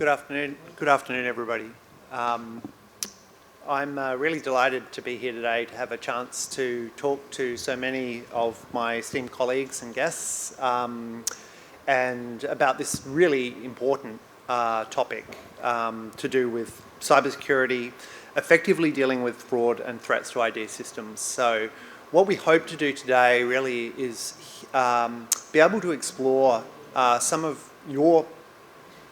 Good afternoon, everybody. I'm really delighted to be here today to have a chance to talk to so many of my esteemed colleagues and guests and about this really important topic to do with cybersecurity, effectively dealing with fraud and threats to ID systems. So what we hope to do today really is be able to explore some of your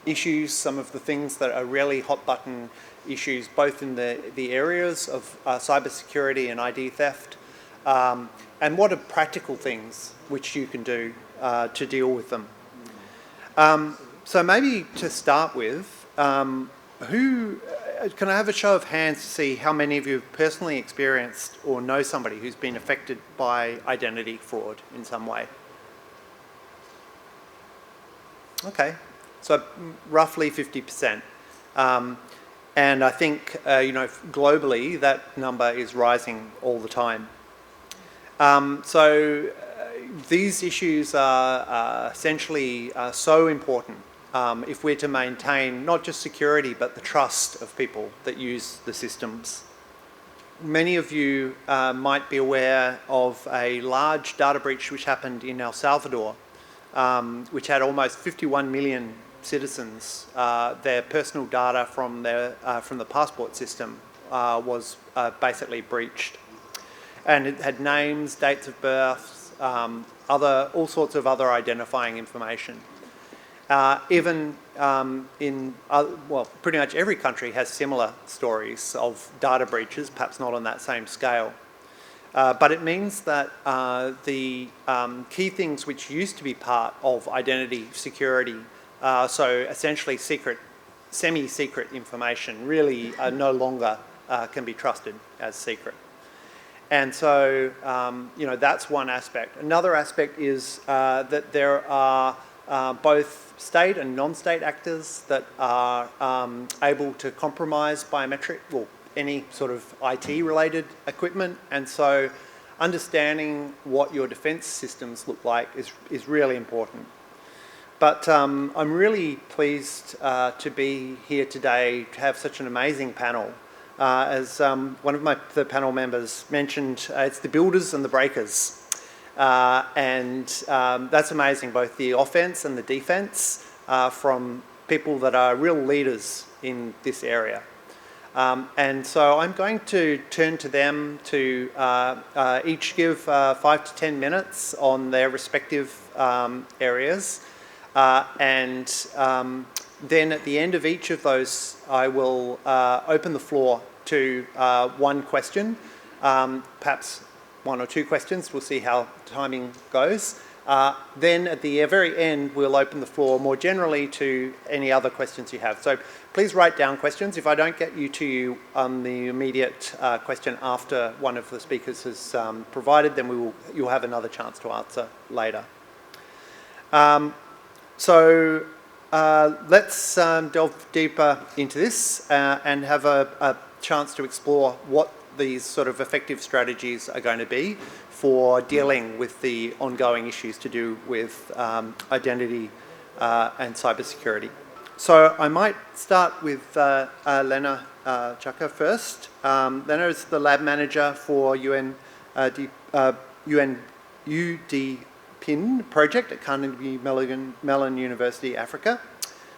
issues, some of the things that are really hot button issues, both in the areas of cybersecurity and ID theft, and what are practical things which you can do to deal with them. So maybe to start with, can I have a show of hands to see how many of you have personally experienced or know somebody who's been affected by identity fraud in some way? Okay, so roughly 50%. And I think, globally, that number is rising all the time. So these issues are essentially so important if we're to maintain not just security, but the trust of people that use the systems. Many of you might be aware of a large data breach which happened in El Salvador, which had almost 51 million citizens. Their personal data from the passport system was basically breached, and it had names, dates of birth, all sorts of other identifying information. Even pretty much every country has similar stories of data breaches, perhaps not on that same scale. But it means that the key things which used to be part of identity security, so essentially semi-secret information, really no longer can be trusted as secret. And so, that's one aspect. Another aspect is that there are both state and non-state actors that are able to compromise biometric, well, any sort of IT-related equipment, and so understanding what your defence systems look like is really important. But I'm really pleased to be here today to have such an amazing panel. As one of the panel members mentioned, it's the builders and the breakers. And that's amazing, both the offence and the defence from people that are real leaders in this area. And so I'm going to turn to them to each give 5 to 10 minutes on their respective areas. And then at the end of each of those, I will open the floor to one question, perhaps one or two questions. We'll see how timing goes. Then at the very end, we'll open the floor more generally to any other questions you have. So please write down questions. If I don't get to you on the immediate question after one of the speakers has provided, then you'll have another chance to answer later. So let's delve deeper into this and have a chance to explore what these sort of effective strategies are going to be for dealing with the ongoing issues to do with identity and cybersecurity. So I might start with Lenah Chacha first. Lenah is the lab manager for UDPIN project at Carnegie Mellon University, Africa.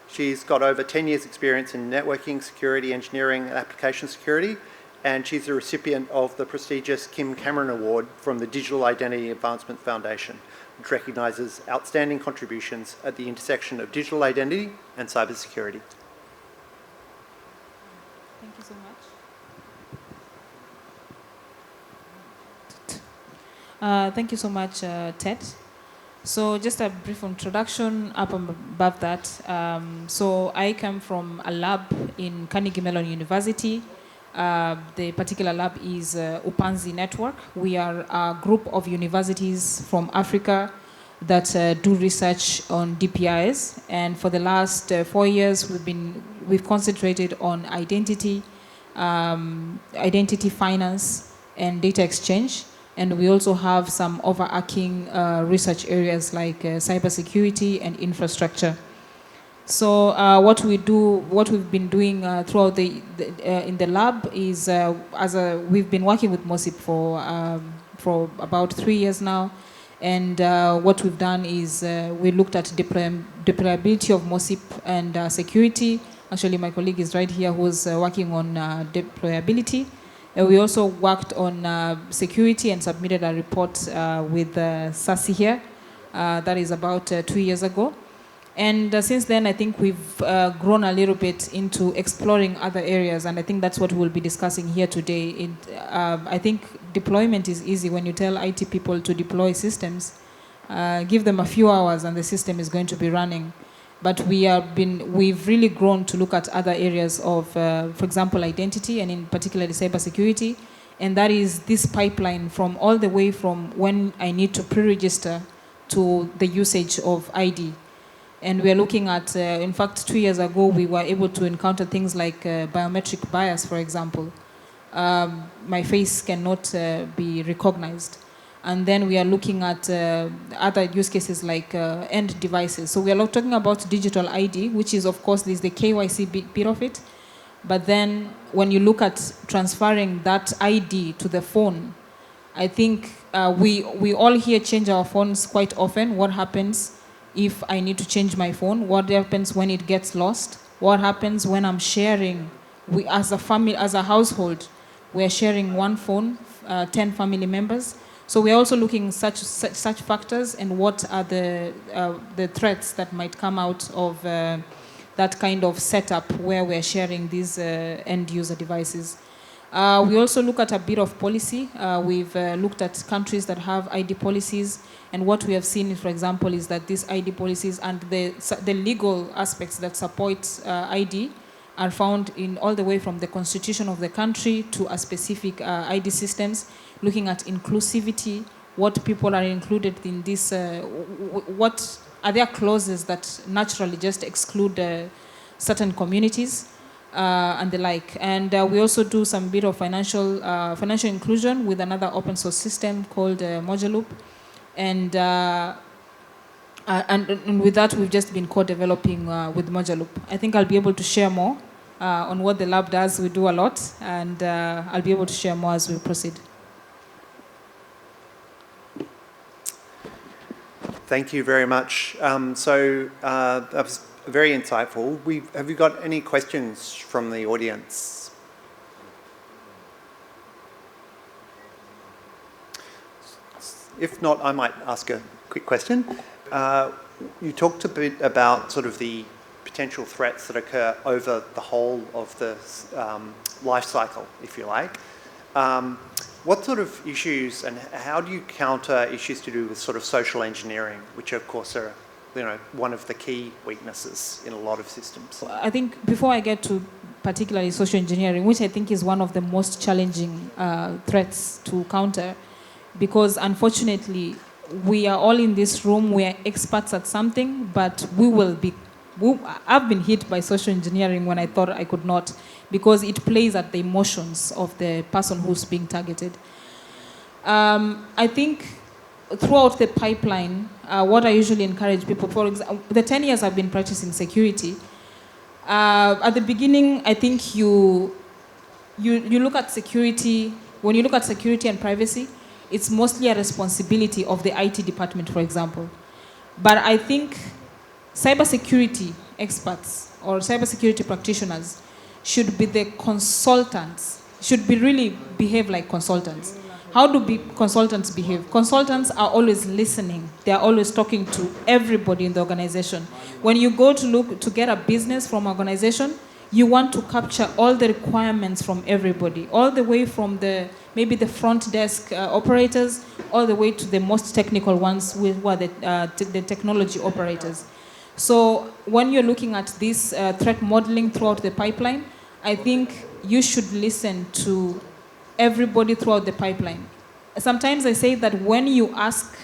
She's got over 10 years experience in networking, security, engineering and application security, and she's a recipient of the prestigious Kim Cameron Award from the Digital Identity Advancement Foundation, which recognises outstanding contributions at the intersection of digital identity and cybersecurity. Thank you so much. Thank you so much, Ted. So just a brief introduction up above that. So I come from a lab in Carnegie Mellon University. The particular lab is Upanzi Network. We are a group of universities from Africa that do research on DPIs. And for the last 4 years, we've concentrated on identity, identity finance, and data exchange. And we also have some overarching research areas like cybersecurity and infrastructure. So what we've been doing throughout in the lab is, we've been working with MOSIP for about 3 years now, and what we've done is we looked at deployability of MOSIP and security. Actually, my colleague is right here who's working on deployability. We also worked on security and submitted a report with Sasi here. That is about 2 years ago. And since then, I think we've grown a little bit into exploring other areas, and I think that's what we'll be discussing here today. I think deployment is easy when you tell IT people to deploy systems. Give them a few hours and the system is going to be running. But we've really grown to look at other areas of, for example, identity, and in particular cybersecurity, and that is this pipeline from all the way from when I need to pre-register to the usage of ID. And we are looking at, in fact, 2 years ago, we were able to encounter things like biometric bias, for example. My face cannot be recognized. And then we are looking at other use cases like end devices. So we are talking about digital ID, which is, of course, the KYC bit of it. But then when you look at transferring that ID to the phone, I think we all here change our phones quite often. What happens if I need to change my phone? What happens when it gets lost? What happens when I'm sharing? As a family, as a household, we're sharing one phone, 10 family members. So we're also looking at such factors and what are the threats that might come out of that kind of setup where we're sharing these end user devices. We also look at a bit of policy. We've looked at countries that have ID policies, and what we have seen, for example, is that these ID policies and the legal aspects that support ID are found in all the way from the constitution of the country to a specific ID systems, looking at inclusivity, what people are included in this, what are there clauses that naturally just exclude certain communities, and the like. And we also do some bit of financial inclusion with another open source system called Moduloop. And with that, we've just been co-developing with Moduloop. I think I'll be able to share more on what the lab does. We do a lot, and I'll be able to share more as we proceed. Thank you very much. That was very insightful. Have you got any questions from the audience? If not, I might ask a quick question. You talked a bit about sort of the potential threats that occur over the whole of the life cycle, if you like. What sort of issues and how do you counter issues to do with sort of social engineering, which of course are, one of the key weaknesses in a lot of systems? I think before I get to particularly social engineering, which I think is one of the most challenging threats to counter, because unfortunately we are all in this room, we are experts at something, but I've been hit by social engineering when I thought I could not, because it plays at the emotions of the person who's being targeted. I think throughout the pipeline, what I usually encourage people, for example, the 10 years I've been practicing security, at the beginning, I think you look at security, when you look at security and privacy, it's mostly a responsibility of the IT department, for example. But I think cybersecurity experts or cybersecurity practitioners should be the consultants, should really behave like consultants. How do consultants behave? Consultants are always listening. They are always talking to everybody in the organization. When you go to get a business from an organization, you want to capture all the requirements from everybody, all the way from maybe the front desk operators, all the way to the most technical ones who are the technology operators. So when you're looking at this threat modeling throughout the pipeline, I think you should listen to everybody throughout the pipeline. Sometimes I say that when you ask,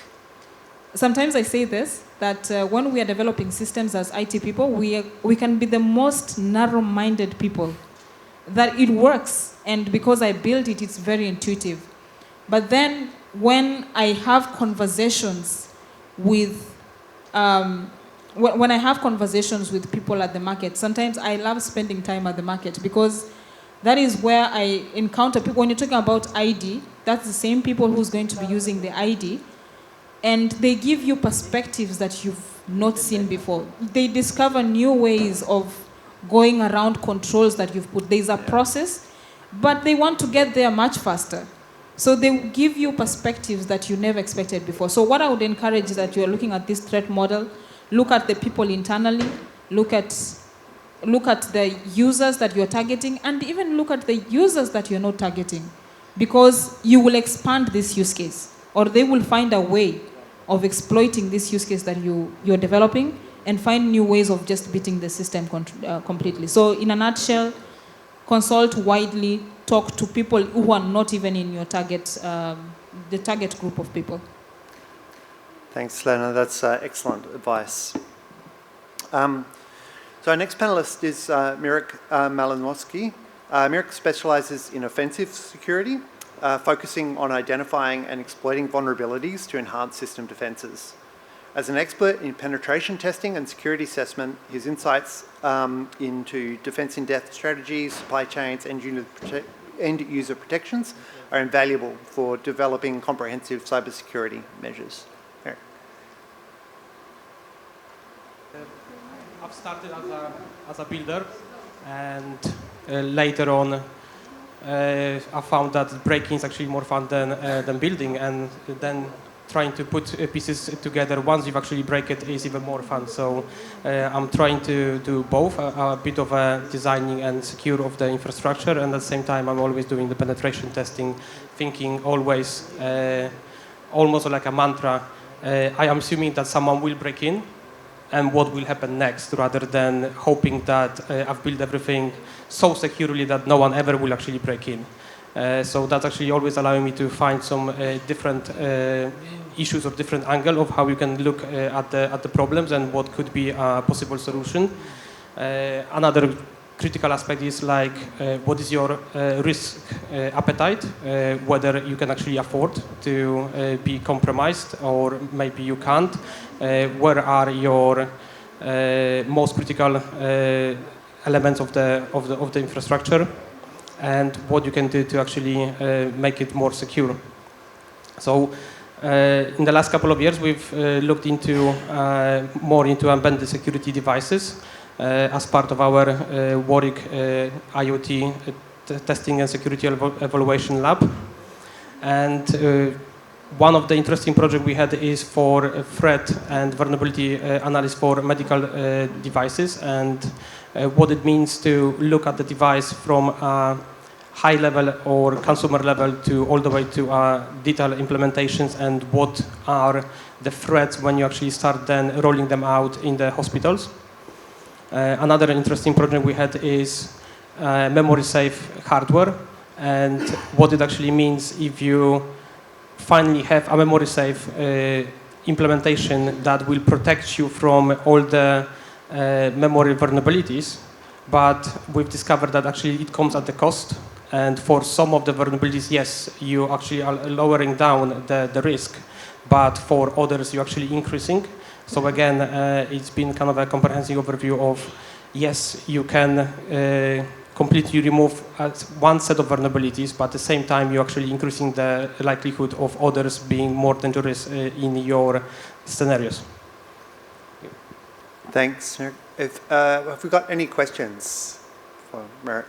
sometimes I say this, that when we are developing systems as IT people, we can be the most narrow-minded people. That it works, and because I build it, it's very intuitive. But then when I have conversations with when I have conversations with people at the market, sometimes I love spending time at the market because that is where I encounter people. When you're talking about ID, that's the same people who's going to be using the ID, and they give you perspectives that you've not seen before. They discover new ways of going around controls that you've put. There's a process, but they want to get there much faster. So they give you perspectives that you never expected before. So what I would encourage is that you're looking at this threat model, look at the people internally, look at the users that you're targeting, and even look at the users that you're not targeting, because you will expand this use case, or they will find a way of exploiting this use case that you're developing and find new ways of just beating the system completely. So in a nutshell, consult widely, talk to people who are not even in your target, the target group of people. Thanks, Lenah. That's excellent advice. So our next panelist is Malinowski. Mirek specializes in offensive security, focusing on identifying and exploiting vulnerabilities to enhance system defenses. As an expert in penetration testing and security assessment, his insights into defense in depth strategies, supply chains, and end user protections are invaluable for developing comprehensive cybersecurity measures. Eric. I've started as a builder, and later on I found that breaking is actually more fun than building, and then trying to put pieces together once you've actually break it is even more fun. So I'm trying to do both, a bit of designing and secure of the infrastructure, and at the same time I'm always doing the penetration testing, thinking always almost like a mantra. I am assuming that someone will break in and what will happen next, rather than hoping that I've built everything so securely that no one ever will actually break in. So that's actually always allowing me to find some different issues or different angle of how you can look at the problems and what could be a possible solution. Another critical aspect is like what is your risk appetite, whether you can actually afford to be compromised or maybe you can't. Where are your most critical elements of the infrastructure, and what you can do to actually make it more secure. So in the last couple of years, we've looked into more into embedded security devices as part of our Warwick IoT testing and security evaluation lab. And one of the interesting projects we had is for threat and vulnerability analysis for medical devices, and what it means to look at the device from a high level or consumer level to all the way to detailed implementations, and what are the threats when you actually start then rolling them out in the hospitals. Another interesting project we had is memory safe hardware, and what it actually means if you finally have a memory safe implementation that will protect you from all the memory vulnerabilities, but we've discovered that actually it comes at the cost, and for some of the vulnerabilities, yes, you actually are lowering down the risk, but for others you're actually increasing. So again, it's been kind of a comprehensive overview of, yes, you can completely remove one set of vulnerabilities, but at the same time you're actually increasing the likelihood of others being more dangerous in your scenarios. Thanks. Have we got any questions for Mirek?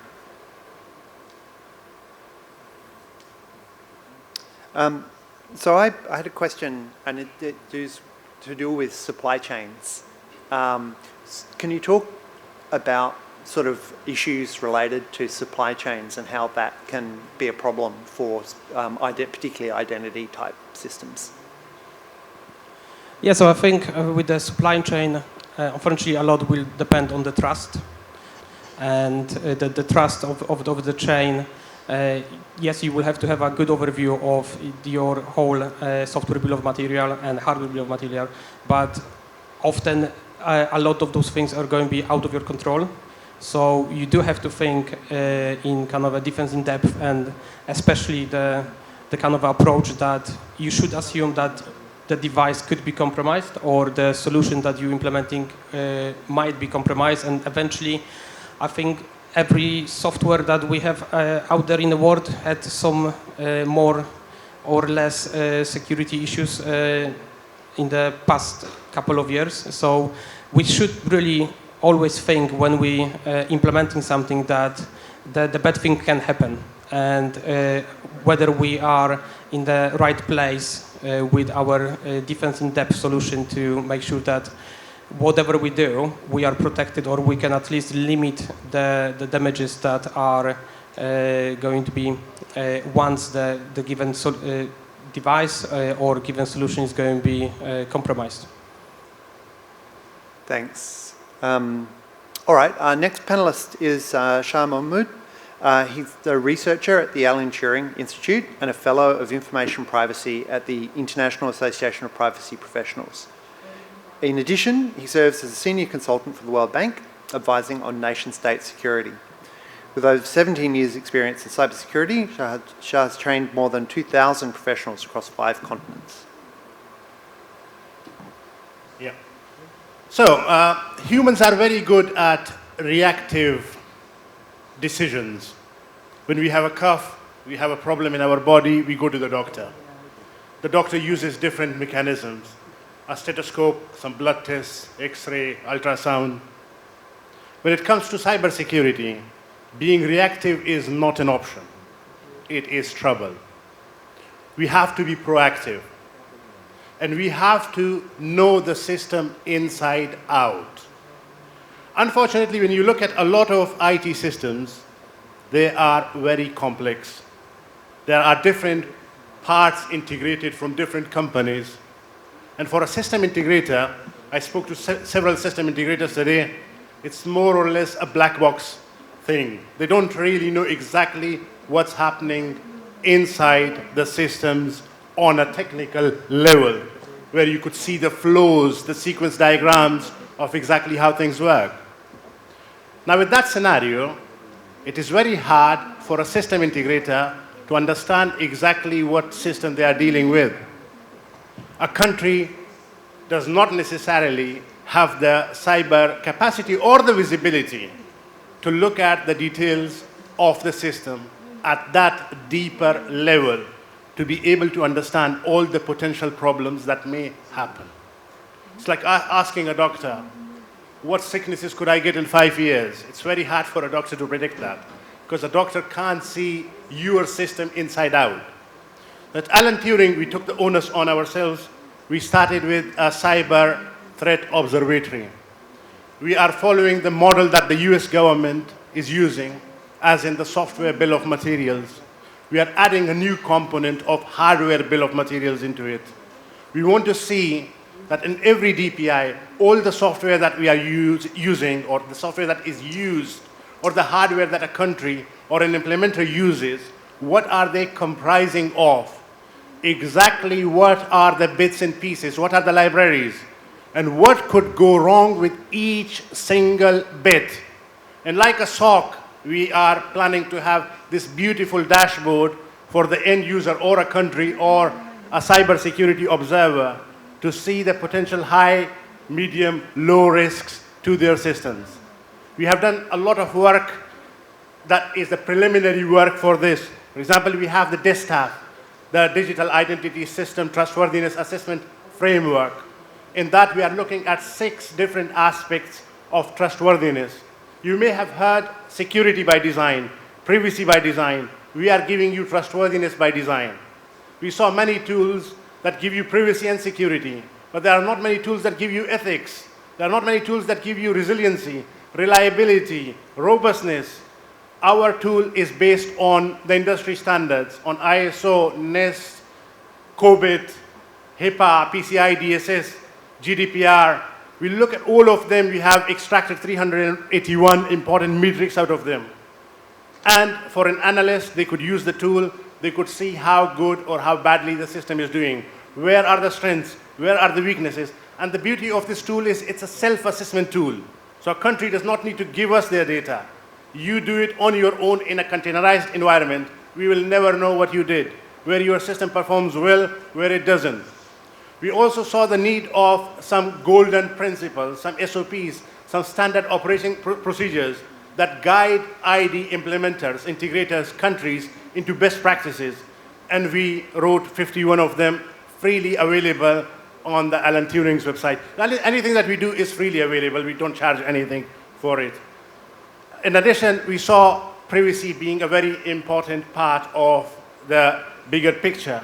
So I had a question, and it is to do with supply chains. Can you talk about sort of issues related to supply chains and how that can be a problem for particularly identity type systems? Yeah, so I think with the supply chain, unfortunately, a lot will depend on the trust and the trust of the chain. Yes, you will have to have a good overview of your whole software bill of material and hardware bill of material, but often a lot of those things are going to be out of your control. So you do have to think in kind of a defense in depth, and especially the kind of approach that you should assume that the device could be compromised or the solution that you're implementing might be compromised. And eventually, I think every software that we have out there in the world had some more or less security issues in the past couple of years. So we should really always think when we implementing something that the bad thing can happen, and whether we are in the right place with our defense in-depth solution to make sure that whatever we do, we are protected, or we can at least limit the damages that are going to be once the given device or given solution is going to be compromised. Thanks. All right, our next panelist is Shah Mahmood. He's the researcher at the Alan Turing Institute and a fellow of information privacy at the International Association of Privacy Professionals. In addition, he serves as a senior consultant for the World Bank, advising on nation-state security. With over 17 years' experience in cybersecurity, Shah has trained more than 2,000 professionals across 5 continents. Yeah. So, humans are very good at reactive decisions. When we have a cough, we have a problem in our body, we go to the doctor. The doctor uses different mechanisms: a stethoscope, some blood tests, X-ray, ultrasound. When it comes to cybersecurity, being reactive is not an option. It is trouble. We have to be proactive. And we have to know the system inside out. Unfortunately, when you look at a lot of IT systems, they are very complex. There are different parts integrated from different companies. And for a system integrator, I spoke to several system integrators today, it's more or less a black box thing. They don't really know exactly what's happening inside the systems on a technical level, where you could see the flows, the sequence diagrams of exactly how things work. Now, with that scenario, it is very hard for a system integrator to understand exactly what system they are dealing with. A country does not necessarily have the cyber capacity or the visibility to look at the details of the system at that deeper level to be able to understand all the potential problems that may happen. It's like asking a doctor, what sicknesses could I get in 5 years? It's very hard for a doctor to predict that, because a doctor can't see your system inside out. At Alan Turing, we took the onus on ourselves. We started with a cyber threat observatory. We are following the model that the US government is using, as in the software bill of materials. We are adding a new component of hardware bill of materials into it. We want to see that in every DPI, all the software that we are using, or the software that is used, or the hardware that a country or an implementer uses, what are they comprising of? Exactly what are the bits and pieces? What are the libraries? And what could go wrong with each single bit? And like a SOC, we are planning to have this beautiful dashboard for the end user or a country or a cybersecurity observer to see the potential high, medium, low risks to their systems. We have done a lot of work that is the preliminary work for this. For example, we have the DISTAF, the Digital Identity System Trustworthiness Assessment Framework. In that, we are looking at 6 different aspects of trustworthiness. You may have heard security by design, privacy by design. We are giving you trustworthiness by design. We saw many tools that give you privacy and security, but there are not many tools that give you ethics. There are not many tools that give you resiliency, reliability, robustness. Our tool is based on the industry standards, on ISO, NIST, COBIT, HIPAA, PCI DSS, GDPR. We look at all of them. We have extracted 381 important metrics out of them. And for an analyst, they could use the tool. They could see how good or how badly the system is doing. Where are the strengths? Where are the weaknesses? And the beauty of this tool is it's a self-assessment tool. So a country does not need to give us their data. You do it on your own in a containerized environment. We will never know what you did, where your system performs well, where it doesn't. We also saw the need of some golden principles, some SOPs, some standard operating procedures that guide ID implementers, integrators, countries into best practices. And we wrote 51 of them freely available on the Alan Turing's website. Anything that we do is freely available. We don't charge anything for it. In addition, we saw privacy being a very important part of the bigger picture.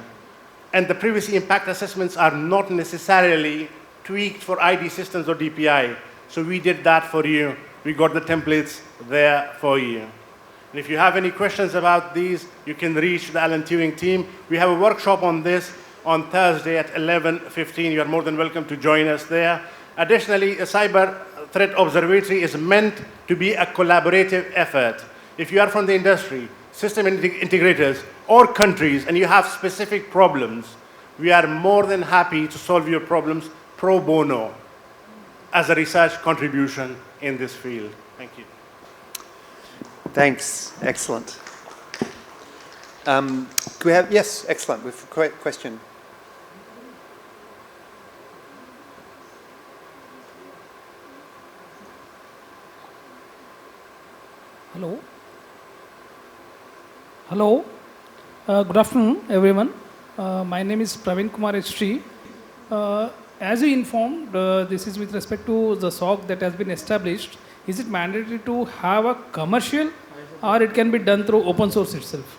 And the privacy impact assessments are not necessarily tweaked for ID systems or DPI. So we did that for you. We got the templates there for you. And if you have any questions about these, you can reach the Alan Turing team. We have a workshop on this on Thursday at 11:15. You are more than welcome to join us there. Additionally, a cyber threat observatory is meant to be a collaborative effort. If you are from the industry, system integrators, or countries, and you have specific problems, we are more than happy to solve your problems pro bono as a research contribution in this field. Thank you. Thanks. Excellent. Can we have, yes, excellent. With a question. Hello. Hello. Good afternoon, everyone. My name is Praveen Kumar H3. As you informed, this is with respect to the SOC that has been established. Is it mandatory to have a commercial, or it can be done through open source itself?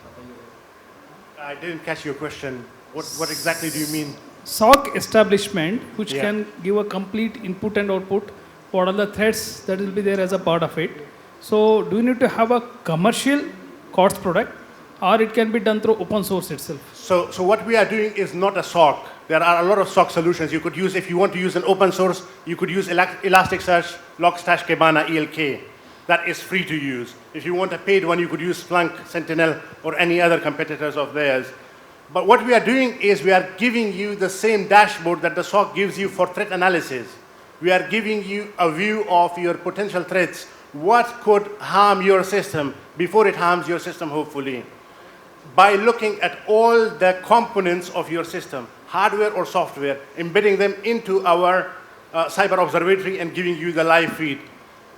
I didn't catch your question. What exactly do you mean? SOC establishment, which Yeah. can give a complete input and output, what are the threats that will be there as a part of it. So do you need to have a commercial COTS product, or it can be done through open source itself? So what we are doing is not a SOC. There are a lot of SOC solutions you could use. If you want to use an open source, you could use Elasticsearch, Logstash, Kibana, ELK. That is free to use. If you want a paid one, you could use Splunk, Sentinel, or any other competitors of theirs. But what we are doing is we are giving you the same dashboard that the SOC gives you for threat analysis. We are giving you a view of your potential threats. What could harm your system before it harms your system, hopefully, by looking at all the components of your system, hardware or software, embedding them into our cyber observatory and giving you the live feed.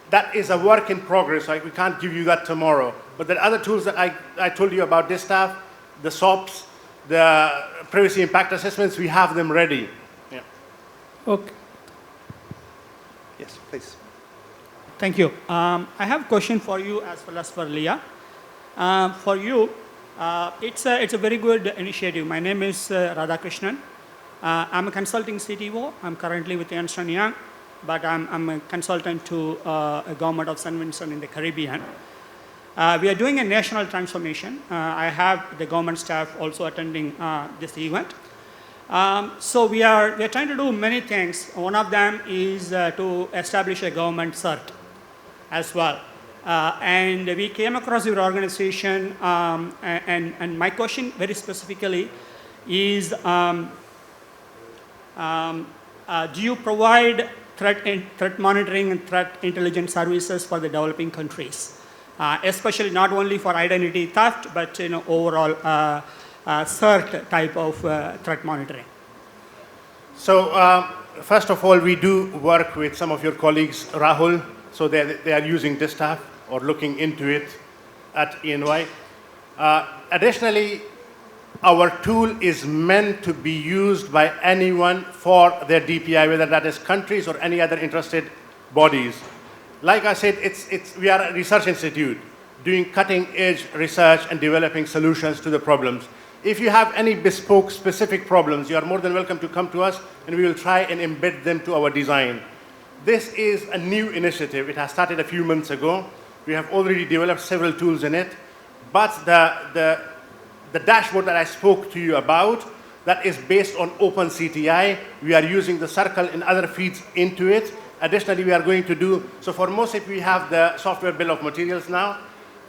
That is a work in progress. We can't give you that tomorrow. But the other tools that I told you about, distaff, the SOPs, the privacy impact assessments, we have them ready. Yeah. Okay. Yes, please. Thank you. I have a question for you as well as for Leah. For you, it's a very good initiative. My name is Radhakrishnan. I'm a consulting CTO. I'm currently with Ernst & Young, but I'm a consultant to a government of St. Vincent in the Caribbean. We are doing a national transformation. I have the government staff also attending this event. So we are trying to do many things. One of them is to establish a government cert as well. And we came across your organization, and my question very specifically is, do you provide threat monitoring and threat intelligence services for the developing countries, especially not only for identity theft, but overall CERT type of threat monitoring? So First of all, we do work with some of your colleagues, Rahul, so they are using distaff or looking into it at ENY. Additionally, our tool is meant to be used by anyone for their DPI, whether that is countries or any other interested bodies. Like I said, we are a research institute doing cutting-edge research and developing solutions to the problems. If you have any bespoke, specific problems, you are more than welcome to come to us, and we will try and embed them to our design. This is a new initiative. It has started a few months ago. We have already developed several tools in it, but the dashboard that I spoke to you about, that is based on OpenCTI. We are using the Circle and other feeds into it. Additionally, we are going to do, so for MOSIP, we have the software bill of materials now.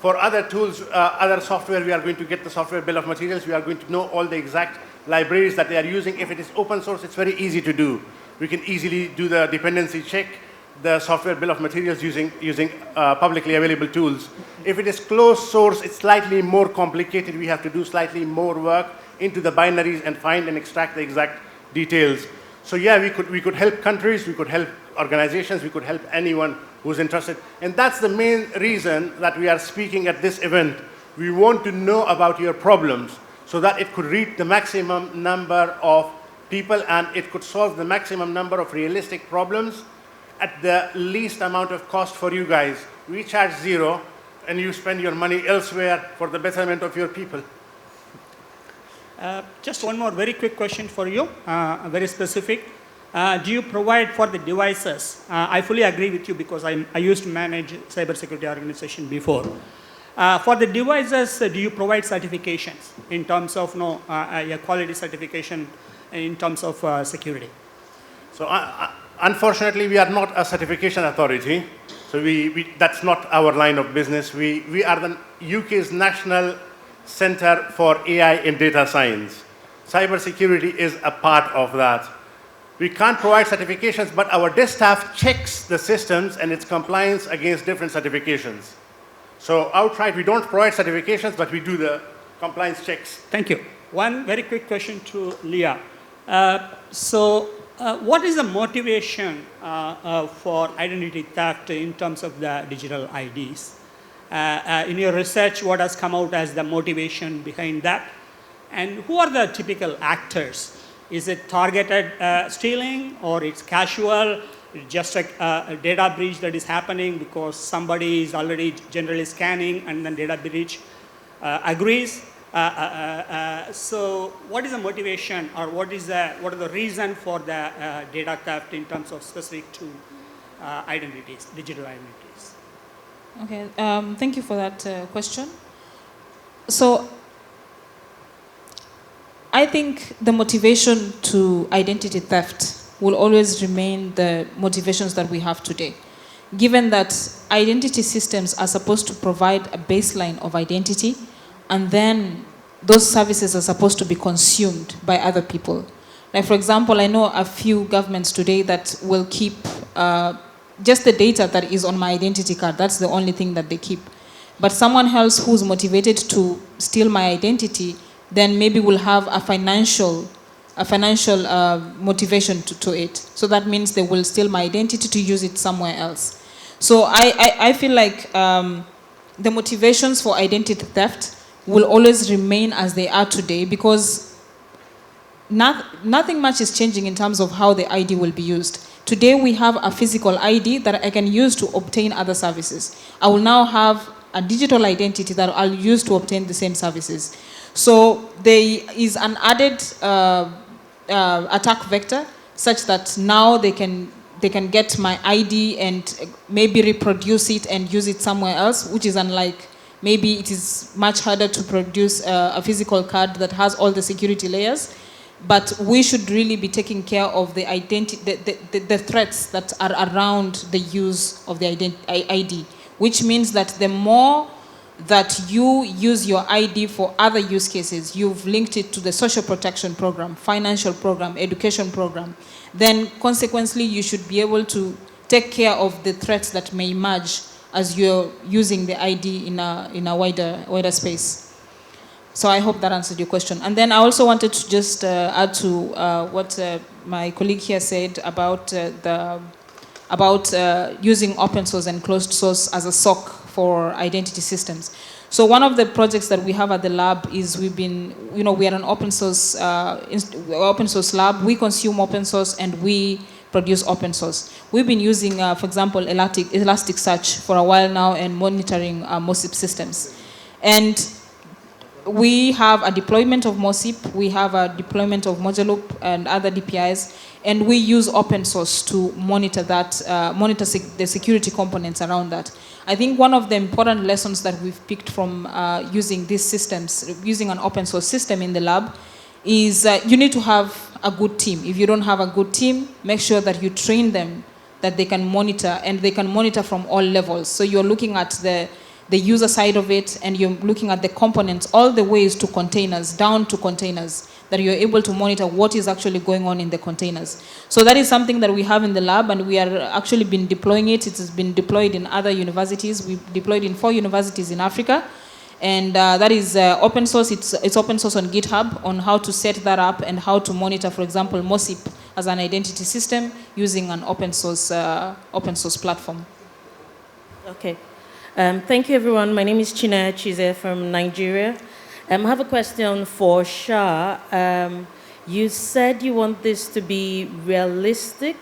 For other tools, other software, we are going to get the software bill of materials. We are going to know all the exact libraries that they are using. If it is open source, it's very easy to do. We can easily do the dependency check, the software bill of materials using publicly available tools. If it is closed source, it's slightly more complicated. We have to do slightly more work into the binaries and find and extract the exact details. So yeah, we could help countries, we could help organizations, we could help anyone who's interested. And that's the main reason that we are speaking at this event. We want to know about your problems so that it could reach the maximum number of people and it could solve the maximum number of realistic problems at the least amount of cost for you guys. We charge zero and you spend your money elsewhere for the betterment of your people. Just one more very quick question for you, very specific. Do you provide for the devices? I fully agree with you because I used to manage cybersecurity organization before. For the devices, do you provide certifications in terms of a quality certification in terms of security? So unfortunately, we are not a certification authority. So that's not our line of business. We are the UK's national Center for AI and Data Science. Cybersecurity is a part of that. We can't provide certifications, but our desk staff checks the systems and its compliance against different certifications. So outright, we don't provide certifications, but we do the compliance checks. Thank you. One very quick question to Leah. What is the motivation for identity theft in terms of the digital IDs? In your research, what has come out as the motivation behind that? And who are the typical actors? Is it targeted stealing, or it's casual, just like a data breach that is happening because somebody is already generally scanning and then data breach agrees? So what is the motivation, or what are the reason for the data theft in terms of specific to identities, digital identities? Okay, thank you for that question. So I think the motivation to identity theft will always remain the motivations that we have today, given that identity systems are supposed to provide a baseline of identity, and then those services are supposed to be consumed by other people. Like, for example, I know a few governments today that will keep just the data that is on my identity card. That's the only thing that they keep. But someone else who's motivated to steal my identity then maybe will have a financial motivation to it. So that means they will steal my identity to use it somewhere else. So I feel like the motivations for identity theft will always remain as they are today, because nothing much is changing in terms of how the ID will be used. Today we have a physical ID that I can use to obtain other services. I will now have a digital identity that I'll use to obtain the same services. So there is an added attack vector such that now they can get my ID and maybe reproduce it and use it somewhere else, which is unlike, maybe it is much harder to produce a physical card that has all the security layers. But we should really be taking care of the the threats that are around the use of the ID, which means that the more that you use your ID for other use cases, you've linked it to the social protection program, financial program, education program, then consequently you should be able to take care of the threats that may emerge as you're using the ID in a wider space. So I hope that answered your question. And then I also wanted to just add to what my colleague here said about using open source and closed source as a SOC for identity systems. So one of the projects that we have at the lab is we are an open source lab. We consume open source and we produce open source. We've been using, for example, Elasticsearch for a while now and monitoring MOSIP systems. And we have a deployment of MOSIP, we have a deployment of Moduloop and other DPIs, and we use open source to monitor that, the security components around that. I think one of the important lessons that we've picked from using these systems, using an open source system in the lab, is you need to have a good team. If you don't have a good team, make sure that you train them, that they can monitor, and they can monitor from all levels. So you're looking at the user side of it, and you're looking at the components all the ways to containers, down to containers, that you're able to monitor what is actually going on in the containers. So that is something that we have in the lab, and we are actually been deploying it. It has been deployed in other universities. We've deployed in 4 universities in Africa. And that is open source. It's open source on GitHub on how to set that up and how to monitor, for example, MOSIP as an identity system using an open source platform. Okay. Thank you, everyone. My name is China Chize from Nigeria. I have a question for Shah. You said you want this to be realistic.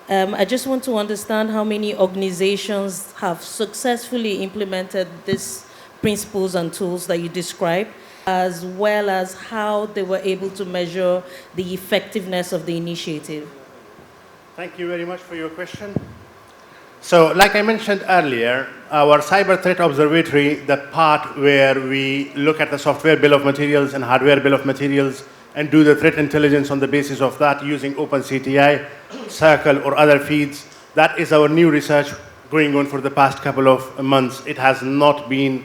I just want to understand how many organizations have successfully implemented these principles and tools that you described, as well as how they were able to measure the effectiveness of the initiative. Thank you very much for your question. So, like I mentioned earlier, our Cyber Threat Observatory, the part where we look at the software bill of materials and hardware bill of materials and do the threat intelligence on the basis of that using OpenCTI, Circle, or other feeds, that is our new research going on for the past couple of months. It has not been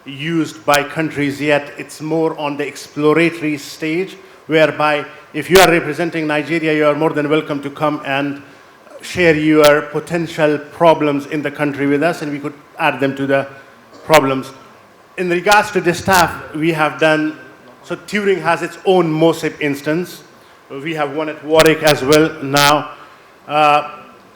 used by countries yet. It's more on the exploratory stage, whereby if you are representing Nigeria, you are more than welcome to come and share your potential problems in the country with us, and we could add them to the problems. In regards to the staff, we have done, so Turing has its own MOSIP instance. We have one at Warwick as well now.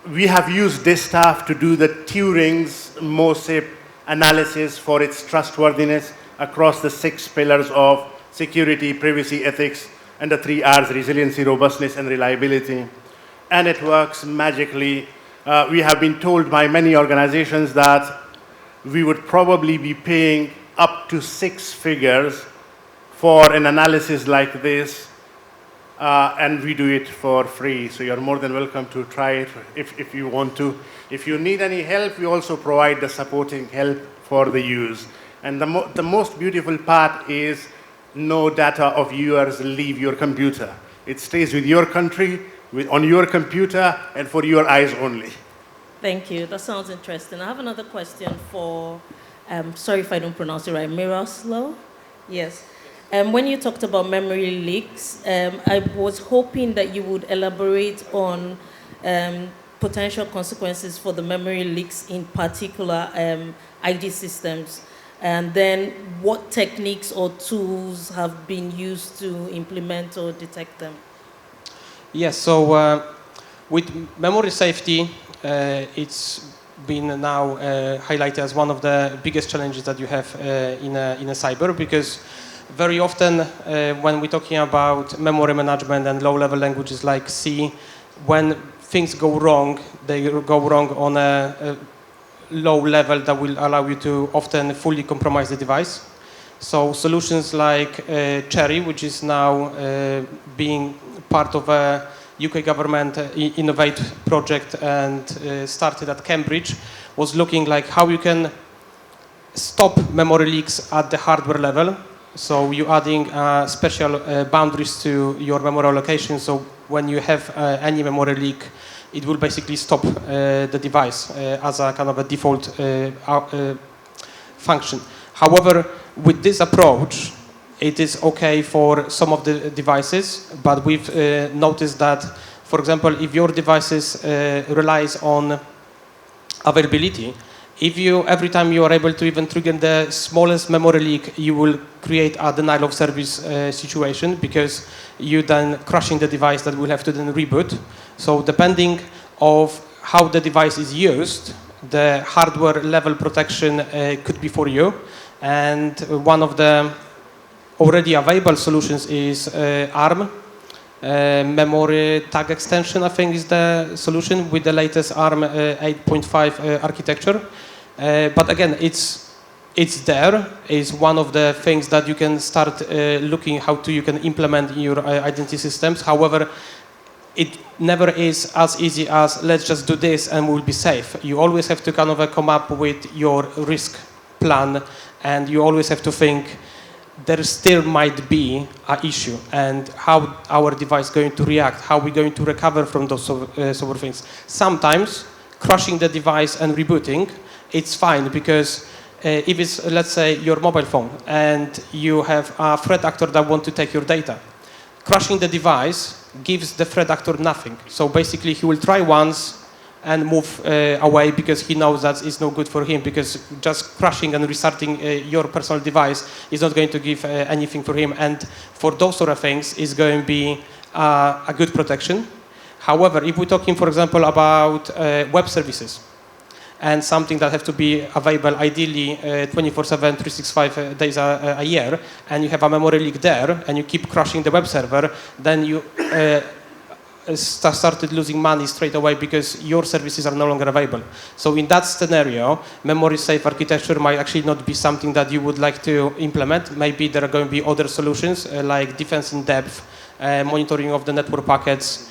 We have used this staff to do the Turing's MOSIP analysis for its trustworthiness across the 6 pillars of security, privacy, ethics, and the 3 R's, resiliency, robustness, and reliability. And it works magically. We have been told by many organizations that we would probably be paying up to 6 figures for an analysis like this, and we do it for free. So you're more than welcome to try it if you want to. If you need any help, we also provide the supporting help for the use. And the most beautiful part is no data of yours leave your computer. It stays with your country, on your computer, and for your eyes only. Thank you. That sounds interesting. I have another question for, sorry if I don't pronounce it right, Miroslaw? Yes. When you talked about memory leaks, I was hoping that you would elaborate on potential consequences for the memory leaks, in particular ID systems, and then what techniques or tools have been used to implement or detect them. Yes, so with memory safety, it's been now highlighted as one of the biggest challenges that you have in a cyber, because very often when we're talking about memory management and low-level languages like C, when things go wrong, they go wrong on a low level that will allow you to often fully compromise the device. So solutions like Cherry, which is now being part of a UK government Innovate project and started at Cambridge, was looking like how you can stop memory leaks at the hardware level. So you're adding special boundaries to your memory allocation. So when you have any memory leak, it will basically stop the device as a kind of a default function. However, with this approach, it is okay for some of the devices, but we've noticed that, for example, if your devices relies on availability, if you, every time you are able to even trigger the smallest memory leak, you will create a denial of service situation, because you then crashing the device that will have to then reboot. So depending of how the device is used, the hardware level protection could be for you. And one of the already available solutions is ARM. Memory tag extension, I think, is the solution with the latest ARM 8.5 architecture. But again, it's there. It's one of the things that you can start looking how to you can implement in your identity systems. However, it never is as easy as let's just do this and we'll be safe. You always have to kind of come up with your risk plan, and you always have to think there still might be an issue, and how our device is going to react, how we're going to recover from those sort of things. Sometimes crashing the device and rebooting, it's fine, because if it's, let's say, your mobile phone and you have a threat actor that wants to take your data, crashing the device gives the threat actor nothing. So basically he will try once and move away, because he knows that it's no good for him, because just crashing and restarting your personal device is not going to give anything for him. And for those sort of things, it's going to be a good protection. However, if we're talking, for example, about web services, and something that has to be available ideally 24/7, 365 days a year, and you have a memory leak there, and you keep crashing the web server, then you started losing money straight away because your services are no longer available. So in that scenario, memory-safe architecture might actually not be something that you would like to implement. Maybe there are going to be other solutions like defense in depth, monitoring of the network packets,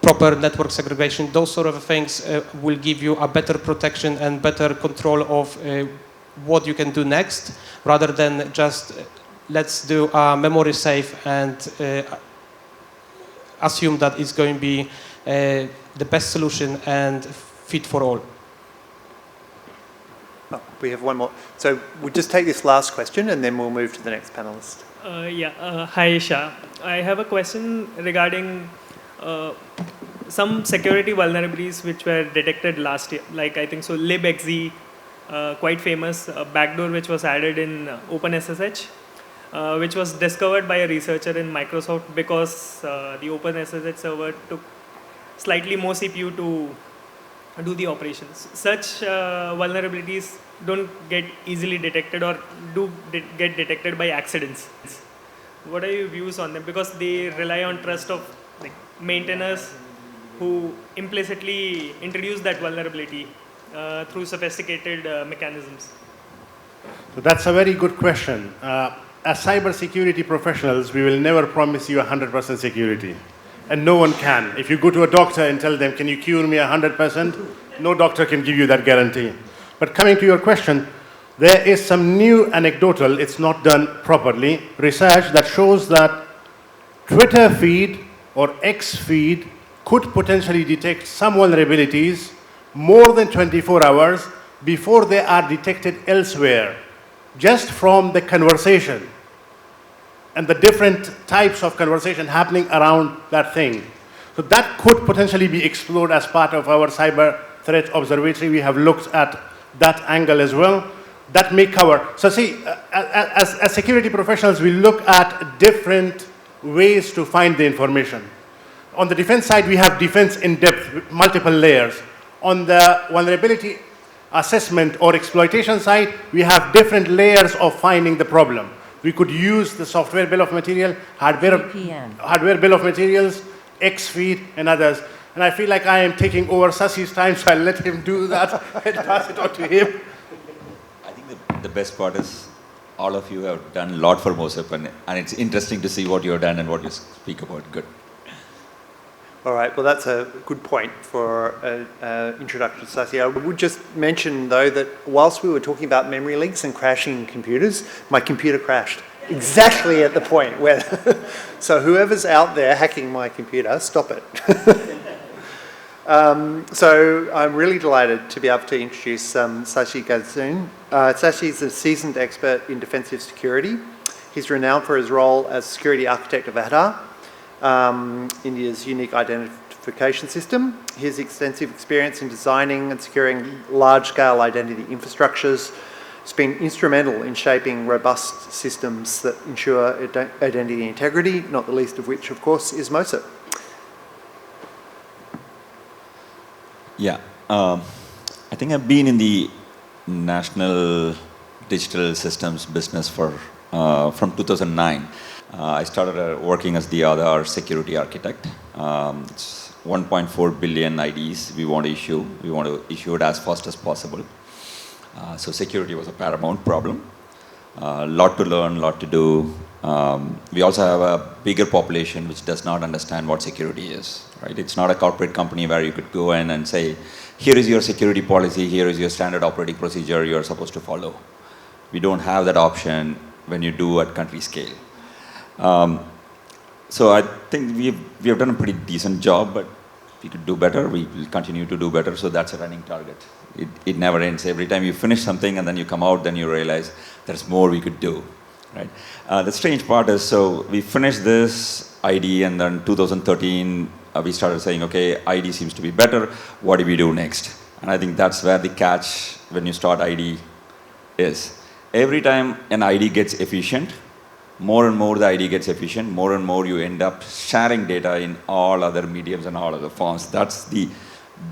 proper network segregation. Those sort of things will give you a better protection and better control of what you can do next, rather than just let's do a memory safe and assume that it's going to be the best solution and fit for all. Oh, we have one more. So we'll just take this last question and then we'll move to the next panelist. Hi, Shah. I have a question regarding some security vulnerabilities which were detected last year. Like, I think so libxz, quite famous, a backdoor which was added in OpenSSH, which was discovered by a researcher in Microsoft because the OpenSSH server took slightly more CPU to do the operations. Such vulnerabilities don't get easily detected or get detected by accidents. What are your views on them? Because they rely on trust of maintainers who implicitly introduce that vulnerability through sophisticated mechanisms. So that's a very good question. As cybersecurity professionals, we will never promise you 100% security. And no one can. If you go to a doctor and tell them, can you cure me 100%? No doctor can give you that guarantee. But coming to your question, there is some new anecdotal, it's not done properly, research that shows that Twitter feed or X feed could potentially detect some vulnerabilities more than 24 hours before they are detected elsewhere, just from the conversation and the different types of conversation happening around that thing. So that could potentially be explored as part of our cyber threat observatory. We have looked at that angle as well. That may cover. So see, as security professionals, we look at different ways to find the information. On the defense side, we have defense in depth with multiple layers. On the vulnerability assessment or exploitation side, we have different layers of finding the problem. We could use the software bill of material, hardware bill of materials, X-feed, and others. And I feel like I am taking over Sasi's time, so I'll let him do that and pass it on to him. I think the best part is all of you have done a lot for MOSIP, and it's interesting to see what you've done and what you speak about. Good. All right, well, that's a good point for introduction to Sasi. I would just mention, though, that whilst we were talking about memory leaks and crashing computers, my computer crashed exactly at the point where... So whoever's out there hacking my computer, stop it. So I'm really delighted to be able to introduce Sashi Ganesan. Sashi is a seasoned expert in defensive security. He's renowned for his role as security architect of Aadhaar, India's unique identification system. His extensive experience in designing and securing large-scale identity infrastructures has been instrumental in shaping robust systems that ensure identity integrity, not the least of which, of course, is MOSIP. Yeah, I think I've been in the national digital systems business for from 2009. I started working as the Aadhaar security architect. It's 1.4 billion IDs we want to issue. We want to issue it as fast as possible. So security was a paramount problem. Lot to learn, lot to do. We also have a bigger population which does not understand what security is. Right? It's not a corporate company where you could go in and say, here is your security policy, here is your standard operating procedure you're supposed to follow. We don't have that option when you do at country scale. So I think we have done a pretty decent job, but we could do better. We will continue to do better. So that's a running target. It never ends. Every time you finish something and then you come out, then you realize there's more we could do. Right? The strange part is, so we finished this ID, and then 2013 we started saying, okay, ID seems to be better. What do we do next? And I think that's where the catch when you start ID is. Every time an ID gets efficient, more and more the ID gets efficient, more and more you end up sharing data in all other mediums and all other forms. That's the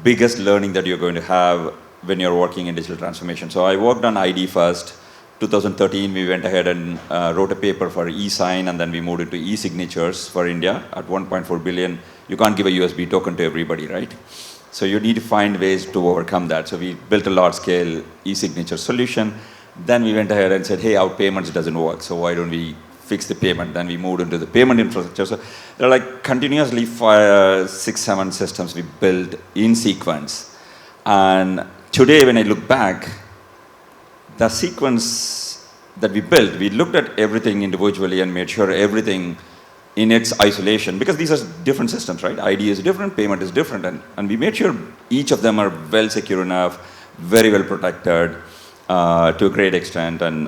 biggest learning that you're going to have when you're working in digital transformation. So I worked on ID first. 2013, we went ahead and wrote a paper for e-sign, and then we moved into e-signatures for India at 1.4 billion. You can't give a USB token to everybody, right? So you need to find ways to overcome that. So we built a large-scale e-signature solution. Then we went ahead and said, hey, our payments doesn't work, so why don't we fix the payment? Then we moved into the payment infrastructure. So there are like continuously 5, 6, 7 systems we built in sequence. And today, when I look back, the sequence that we built, we looked at everything individually and made sure everything in its isolation, because these are different systems, right? ID is different, payment is different, and we made sure each of them are well secure enough, very well protected to a great extent, and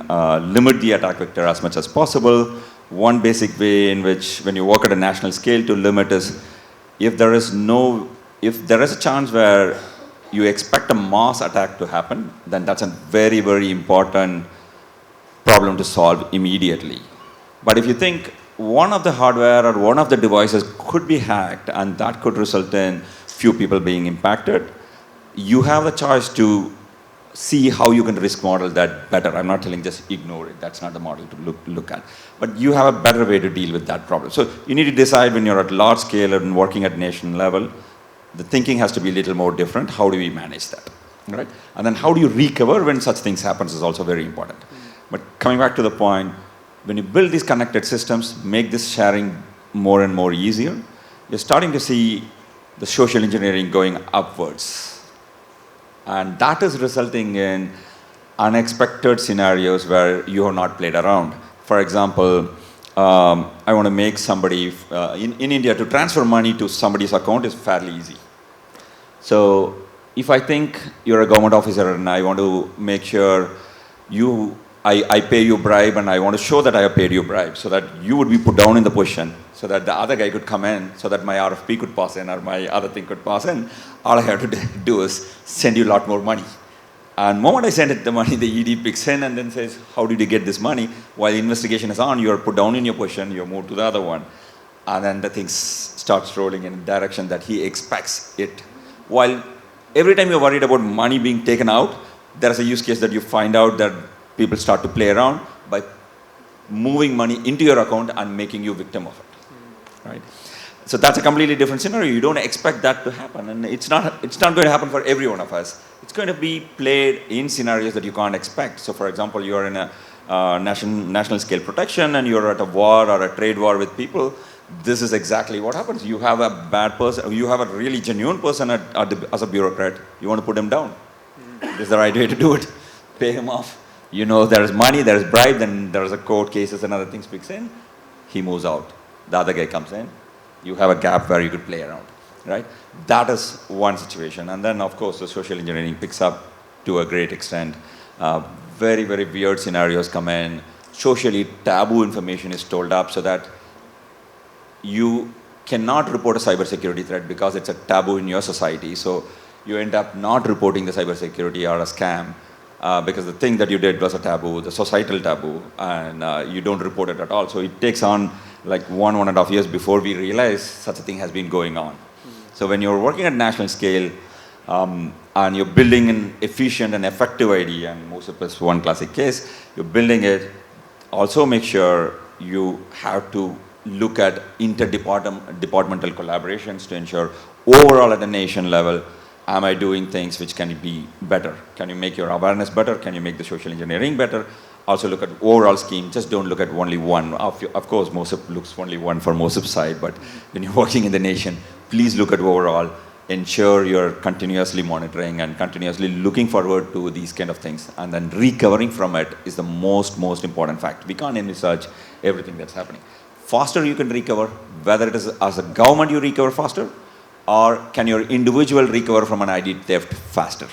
limit the attack vector as much as possible. One basic way in which, when you work at a national scale, to limit is if there is a chance where you expect a mass attack to happen, then that's a very, very important problem to solve immediately. But if you think one of the hardware or one of the devices could be hacked and that could result in few people being impacted, you have the choice to see how you can risk model that better. I'm not telling just ignore it. That's not the model to look at. But you have a better way to deal with that problem. So you need to decide when you're at large scale and working at nation level, the thinking has to be a little more different. How do we manage that, right? And then how do you recover when such things happen is also very important. But coming back to the point, when you build these connected systems, make this sharing more and more easier, you're starting to see the social engineering going upwards. And that is resulting in unexpected scenarios where you have not played around. For example, I want to make somebody, in India, to transfer money to somebody's account is fairly easy. So if I think you're a government officer and I want to make sure I pay you bribe, and I want to show that I have paid you bribe so that you would be put down in the position so that the other guy could come in, so that my RFP could pass in or my other thing could pass in, all I have to do is send you a lot more money. And the moment I send it the money, the ED picks in and then says, how did you get this money? While the investigation is on, you're put down in your position, you're moved to the other one. And then the thing starts rolling in a direction that he expects it. While every time you're worried about money being taken out, there's a use case that you find out that people start to play around by moving money into your account and making you victim of it, right? So that's a completely different scenario. You don't expect that to happen, and it's not going to happen for every one of us. It's going to be played in scenarios that you can't expect. So, for example, you're in a national scale protection, and you're at a war or a trade war with people. This is exactly what happens. You have a bad person, you have a really genuine person as a bureaucrat. You want to put him down. This is the right way to do it. Pay him off. You know there is money, there is bribe, then there is a court cases and other things picks in. He moves out. The other guy comes in. You have a gap where you could play around, right? That is one situation. And then, of course, the social engineering picks up to a great extent. Very, very weird scenarios come in. Socially taboo information is told up so that you cannot report a cybersecurity threat because it's a taboo in your society. So you end up not reporting the cybersecurity or a scam because the thing that you did was a taboo, the societal taboo, and you don't report it at all. So it takes on like 1.5 years before we realize such a thing has been going on. So when you're working at national scale and you're building an efficient and effective ID, and MOSIP is one classic case, you're building it, also make sure you have to look at interdepartmental collaborations to ensure overall at the nation level, am I doing things which can be better? Can you make your awareness better? Can you make the social engineering better? Also look at overall scheme, just don't look at only one. Of course, MOSIP looks only one for MOSIP side, but when you're working in the nation, please look at overall, ensure you're continuously monitoring and continuously looking forward to these kind of things, and then recovering from it is the most important fact. We can't envisage everything that's happening. Faster you can recover, whether it is as a government you recover faster, or can your individual recover from an ID theft faster?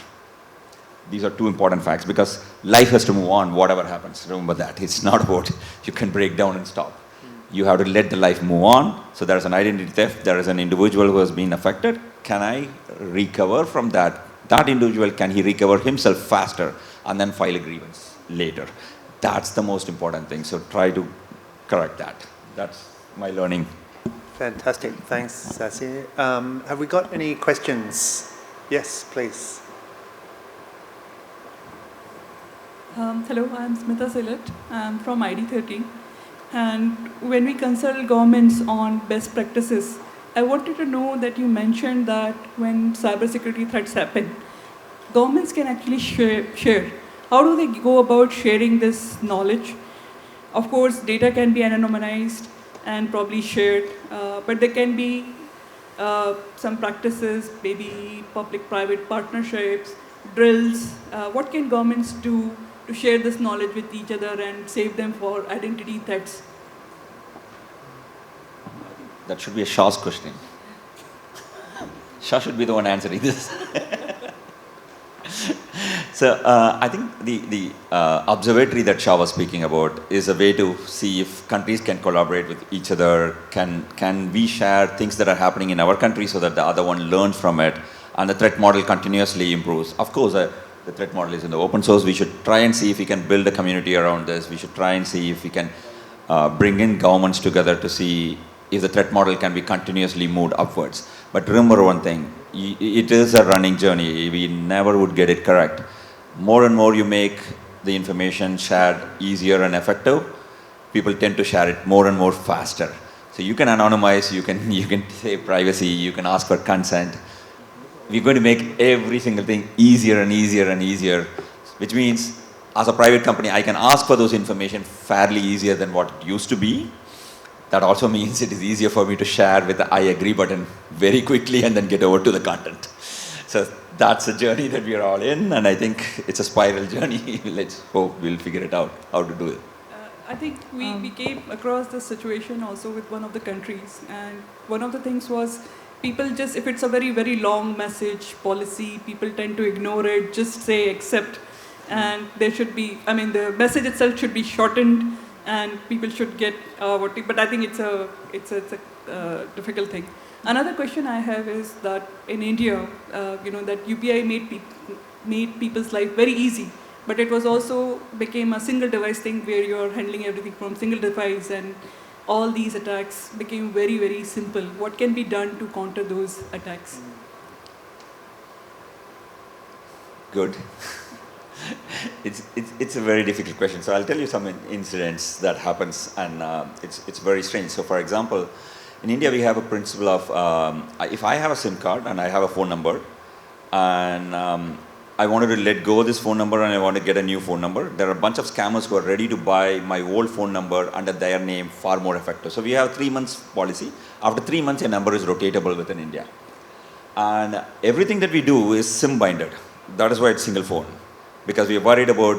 These are two important facts because life has to move on, whatever happens. Remember that. It's not about you can break down and stop. You have to let the life move on. So there is an identity theft, there is an individual who has been affected. Can I recover from that? That individual, can he recover himself faster and then file a grievance later? That's the most important thing. So try to correct that. That's my learning. Fantastic. Thanks, Sasi. Have we got any questions? Yes, please. Hello, I'm Smita Silat. I'm from ID13. And when we consult governments on best practices, I wanted to know that you mentioned that when cybersecurity threats happen, governments can actually share. How do they go about sharing this knowledge? Of course, data can be anonymized and probably shared, but there can be some practices, maybe public-private partnerships, drills. What can governments do to share this knowledge with each other and save them for identity threats? That should be a Shah's question. Shah should be the one answering this. So I think the observatory that Shah was speaking about is a way to see if countries can collaborate with each other. Can we share things that are happening in our country so that the other one learns from it, and the threat model continuously improves. Of course, the threat model is in the open source. We should try and see if we can build a community around this. We should try and see if we can bring in governments together to see if the threat model can be continuously moved upwards. But remember one thing, it is a running journey. We never would get it correct. More and more you make the information shared easier and effective, people tend to share it more and more faster. So you can anonymize, you can say privacy, you can ask for consent. We're going to make every single thing easier and easier and easier, which means as a private company, I can ask for those information fairly easier than what it used to be. That also means it is easier for me to share with the I agree button very quickly and then get over to the content. So that's a journey that we are all in, and I think it's a spiral journey. Let's hope we'll figure it out, how to do it. I think we came across this situation also with one of the countries, and one of the things was people just, if it's a very, very long message, policy, people tend to ignore it, just say accept, and there should be, I mean, the message itself should be shortened, and people should get but I think it's a difficult thing. Another question I have is that in India, that UPI made people's life very easy, but it was also became a single device thing where you're handling everything from single device, and all these attacks became very, very simple. What can be done to counter those attacks? Good. It's a very difficult question. So I'll tell you some incidents that happens, and it's very strange. So for example, in India we have a principle of if I have a SIM card and I have a phone number, and I wanted to let go of this phone number and I want to get a new phone number, there are a bunch of scammers who are ready to buy my old phone number under their name far more effective. So we have 3 months policy. After 3 months, a number is rotatable within India. And everything that we do is SIM binded. That is why it's single phone. Because we are worried about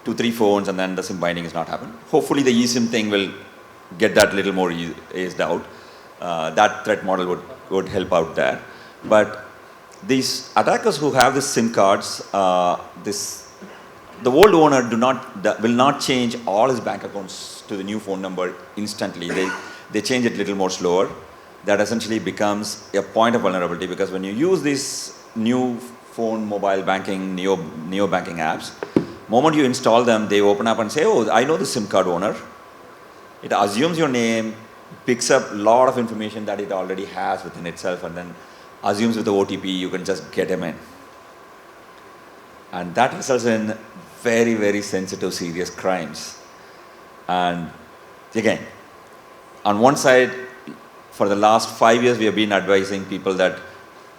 2-3 phones and then the SIM binding is not happening. Hopefully the eSIM thing will get that little more eased out. That threat model would help out there. But these attackers who have these SIM cards, the old owner will not change all his bank accounts to the new phone number instantly. They change it a little more slower. That essentially becomes a point of vulnerability, because when you use these new phone, mobile banking, neo banking apps, moment you install them, they open up and say, oh, I know the SIM card owner. It assumes your name, picks up a lot of information that it already has within itself, and then assumes with the OTP, you can just get him in. And that results in very, very sensitive, serious crimes. And again, on one side, for the last 5 years, we have been advising people that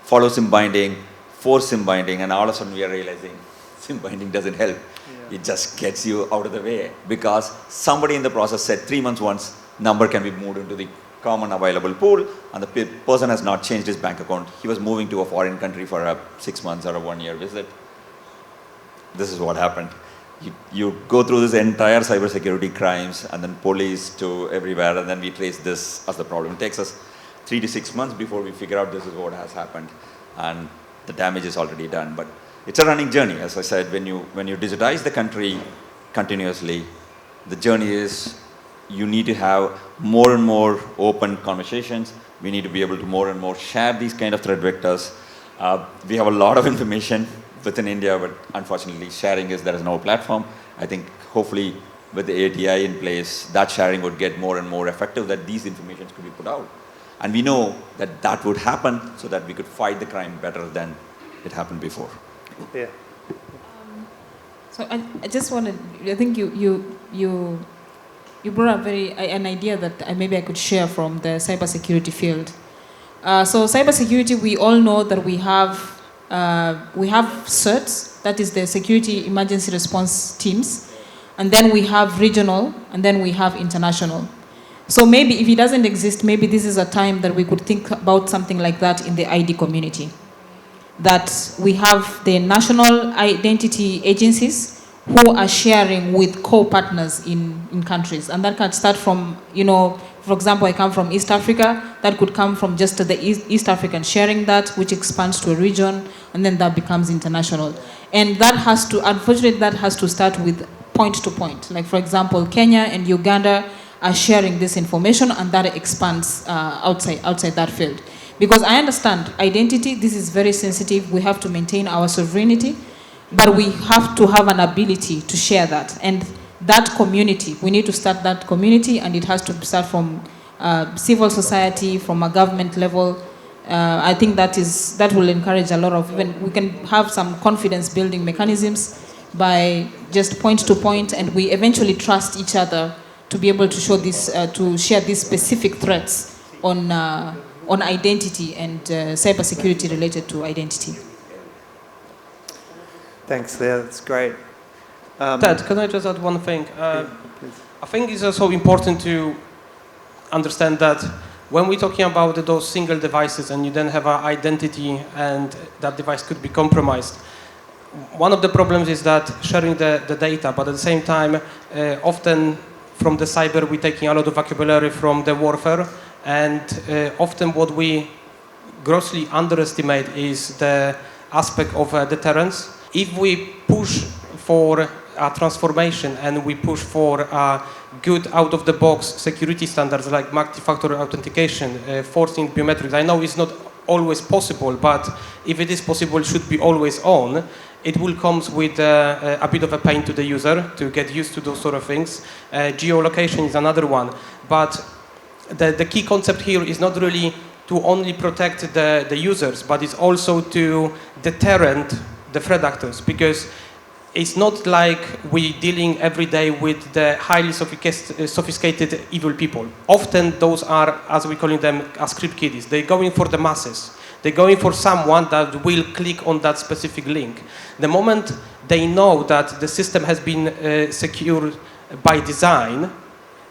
follow SIM binding, force SIM binding, and all of a sudden we are realizing SIM binding doesn't help. Yeah. It just gets you out of the way, because somebody in the process said 3 months once, number can be moved into the common available pool, and the person has not changed his bank account. He was moving to a foreign country for a 6 months or a 1 year visit. This is what happened. You go through this entire cybersecurity crimes, and then police to everywhere, and then we trace this as the problem. It takes us 3 to 6 months before we figure out this is what has happened, and the damage is already done. But it's a running journey. As I said, when you digitize the country continuously, the journey is you need to have more and more open conversations. We need to be able to more and more share these kind of threat vectors. We have a lot of information within India, but unfortunately sharing there is no platform. I think hopefully with the ATI in place, that sharing would get more and more effective, that these informations could be put out. And we know that that would happen so that we could fight the crime better than it happened before. Yeah. So I just wanted, I think you brought up an idea that maybe I could share from the cybersecurity field. So cybersecurity, we all know that we have CERTs, that is the Security Emergency Response Teams, and then we have regional, and then we have international. So maybe if it doesn't exist, maybe this is a time that we could think about something like that in the ID community. That we have the national identity agencies who are sharing with co-partners in countries. And that can start from, for example, I come from East Africa, that could come from just the East African sharing that, which expands to a region, and then that becomes international. And that has to, unfortunately, that has to start with point to point. Like, for example, Kenya and Uganda are sharing this information, and that expands outside that field. Because I understand identity, this is very sensitive, we have to maintain our sovereignty, but we have to have an ability to share that. And that community, we need to start that community, and it has to start from civil society, from a government level. I think that will encourage a lot of, even we can have some confidence building mechanisms by just point to point, and we eventually trust each other to be able to show this, to share these specific threats on identity and cybersecurity related to identity. Thanks, Leah. That's great. Ted, can I just add one thing? I think it's also important to understand that when we're talking about those single devices and you then have an identity and that device could be compromised, one of the problems is that sharing the data, but at the same time, often from the cyber, we're taking a lot of vocabulary from the warfare, and often what we grossly underestimate is the aspect of deterrence. If we push for a transformation and we push for good out-of-the-box security standards like multi-factor authentication, forcing biometrics, I know it's not always possible, but if it is possible, it should be always on. It will come with a bit of a pain to the user to get used to those sort of things. Geolocation is another one. But the key concept here is not really to only protect the users, but it's also to deterrent the threat actors, because it's not like we're dealing every day with the highly sophisticated evil people. Often those are, as we're calling them, script kiddies. They're going for the masses. They're going for someone that will click on that specific link. The moment they know that the system has been secured by design,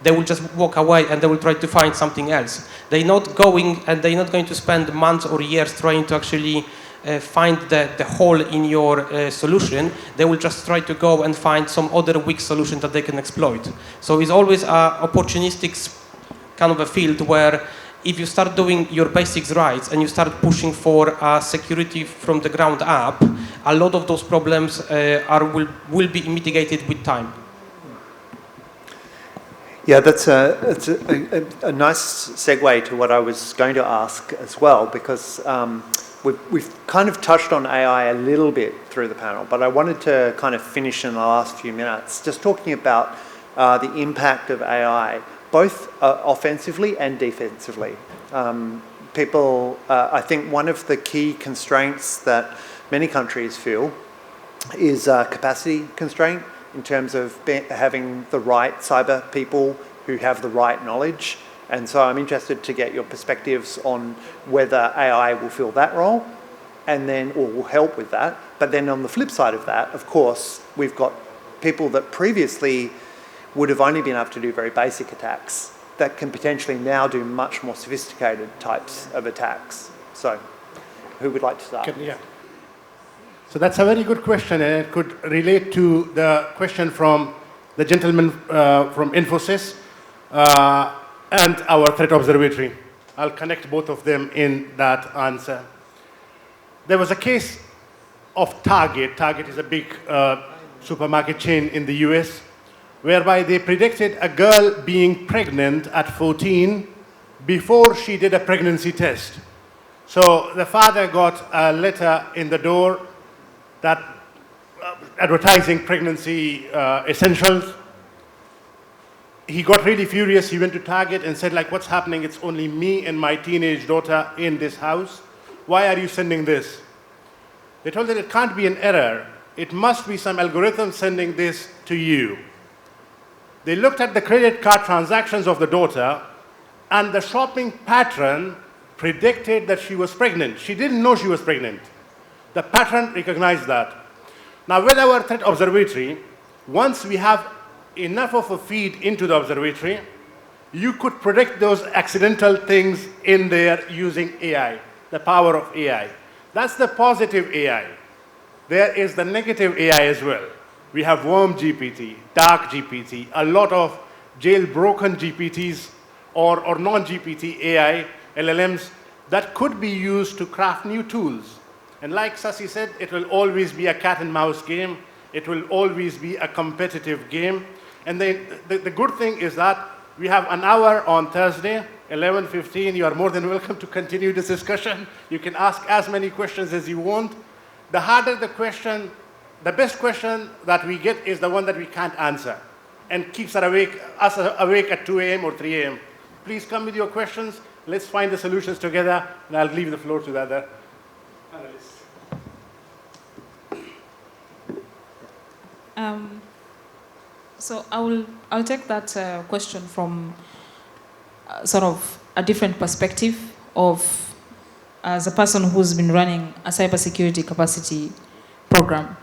they will just walk away and they will try to find something else. They're not going to spend months or years trying to actually find the hole in your solution. They will just try to go and find some other weak solution that they can exploit. So it's always an opportunistic kind of a field where if you start doing your basics right and you start pushing for security from the ground up, a lot of those problems will be mitigated with time. Yeah, that's a nice segue to what I was going to ask as well, because we've kind of touched on AI a little bit through the panel, but I wanted to kind of finish in the last few minutes just talking about the impact of AI, both offensively and defensively. I think one of the key constraints that many countries feel is capacity constraint in terms of having the right cyber people who have the right knowledge. And so I'm interested to get your perspectives on whether AI will fill that role and then, or will help with that. But then on the flip side of that, of course, we've got people that previously would have only been able to do very basic attacks that can potentially now do much more sophisticated types of attacks. So who would like to start? Yeah. So that's a very good question, and it could relate to the question from the gentleman from Infosys and our threat observatory. I'll connect both of them in that answer. There was a case of Target. Target is a big supermarket chain in the US, whereby they predicted a girl being pregnant at 14 before she did a pregnancy test. So the father got a letter in the door that advertising pregnancy essentials. he got really furious. He went to Target and said, like, what's happening? It's only me and my teenage daughter in this house. Why are you sending this? They told that it can't be an error. It must be some algorithm sending this to you. They looked at the credit card transactions of the daughter, and the shopping pattern predicted that she was pregnant. She didn't know she was pregnant. The pattern recognized that. Now, with our threat observatory, once we have enough of a feed into the observatory, you could predict those accidental things in there using AI, the power of AI. That's the positive AI. There is the negative AI as well. We have worm GPT, dark GPT, a lot of jailbroken GPTs or non-GPT AI, LLMs, that could be used to craft new tools. And like Sasi said, it will always be a cat and mouse game. It will always be a competitive game. And the good thing is that we have an hour on Thursday, 11:15. You are more than welcome to continue this discussion. You can ask as many questions as you want. The harder the question, the best question that we get is the one that we can't answer and keeps us awake at 2 a.m. or 3 a.m. Please come with your questions. Let's find the solutions together, and I'll leave the floor to the other panelists. So I'll take that question from sort of a different perspective of as a person who's been running a cybersecurity capacity program.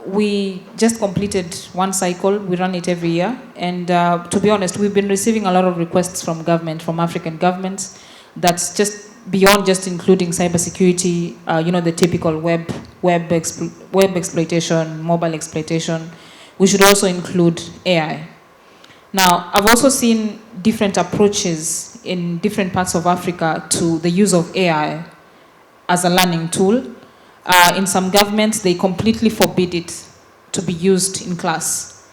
We just completed one cycle. We run it every year. And to be honest, we've been receiving a lot of requests from government, from African governments, that's just beyond just including cybersecurity, the typical web exploitation, mobile exploitation. We should also include AI. Now, I've also seen different approaches in different parts of Africa to the use of AI as a learning tool. In some governments, they completely forbid it to be used in class.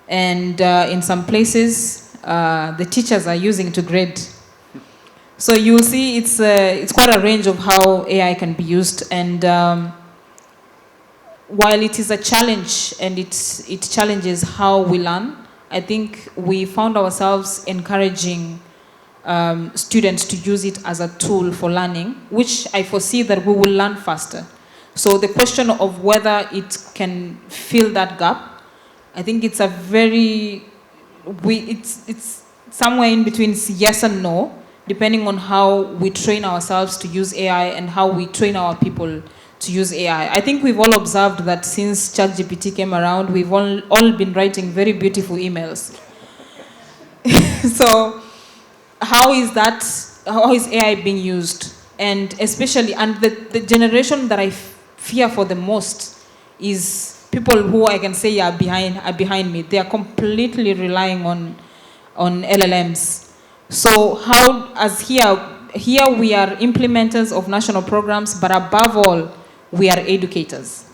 And in some places, the teachers are using it to grade. So you'll see it's quite a range of how AI can be used. And while it is a challenge and it challenges how we learn, I think we found ourselves encouraging students to use it as a tool for learning, which I foresee that we will learn faster. So the question of whether it can fill that gap, I think it's it's somewhere in between yes and no, depending on how we train ourselves to use AI and how we train our people to use AI. I think we've all observed that since ChatGPT came around, we've all been writing very beautiful emails. So how is AI being used? And especially, and the generation that I fear for the most is people who I can say are behind me. They are completely relying on LLMs. So how, as here we are implementers of national programs, but above all, we are educators.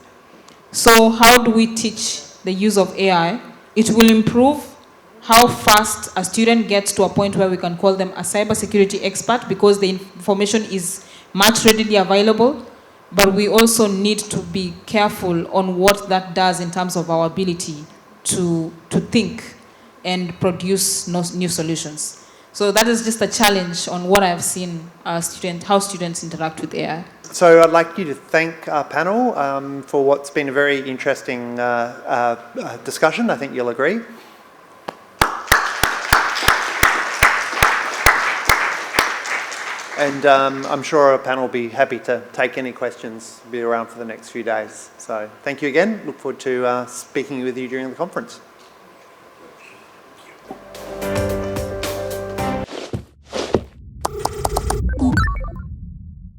So how do we teach the use of AI? It will improve how fast a student gets to a point where we can call them a cybersecurity expert because the information is much readily available, but we also need to be careful on what that does in terms of our ability to think and produce new solutions. So that is just a challenge on what I've seen how students interact with AI. So I'd like you to thank our panel for what's been a very interesting discussion. I think you'll agree. And I'm sure our panel will be happy to take any questions, be around for the next few days. So thank you again. Look forward to speaking with you during the conference.